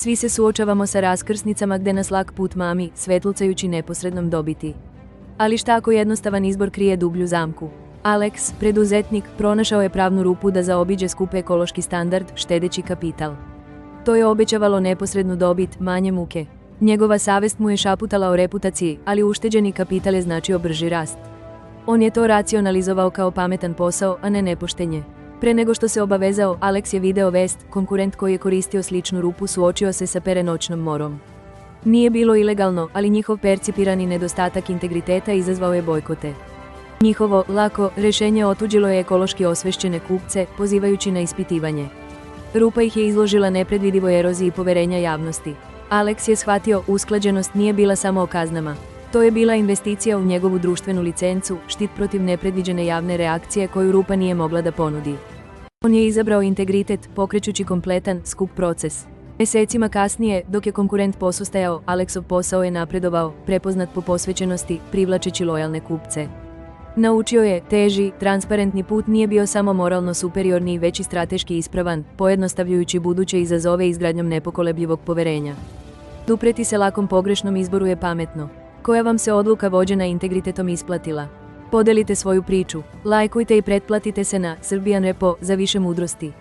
Svi se suočavamo sa raskrsnicama gde nas lak put mami, svetlucajući neposrednom dobiti. Ali šta ako jednostavan izbor krije dublju zamku? Alex, preduzetnik, pronašao je pravnu rupu da zaobiđe skup ekološki standard, štedeći kapital. To je obećavalo neposrednu dobit, manje muke. Njegova savest mu je šaputala o reputaciji, ali ušteđeni kapital je značio brži rast. On je to racionalizovao kao pametan posao, a ne nepoštenje. Pre nego što se obavezao, Alex je video vest, konkurent koji je koristio sličnu rupu suočio se sa perenoćnom morom. Nije bilo ilegalno, ali njihov percipirani nedostatak integriteta izazvao je bojkote. Njihovo, lako, rešenje otuđilo je ekološki osvešćene kupce, pozivajući na ispitivanje. Rupa ih je izložila nepredvidivoj eroziji poverenja javnosti. Alex je shvatio, usklađenost nije bila samo o kaznama. To je bila investicija u njegovu društvenu licencu, štit protiv nepredviđene javne reakcije koju rupa nije mogla da ponudi. On je izabrao integritet, pokrećući kompletan, skup proces. Mesecima kasnije, dok je konkurent posustajao, Alexov posao je napredovao, prepoznat po posvećenosti, privlačeći lojalne kupce. Naučio je, teži, transparentni put nije bio samo moralno superiorni, već i strateški ispravan, pojednostavljujući buduće izazove izgradnjom nepokolebljivog poverenja. Dupreti se lakom pogrešnom izboru je pametno. Koja vam se odluka vođena integritetom isplatila? Podelite svoju priču, lajkujte i pretplatite se na Srbijan Repo za više mudrosti.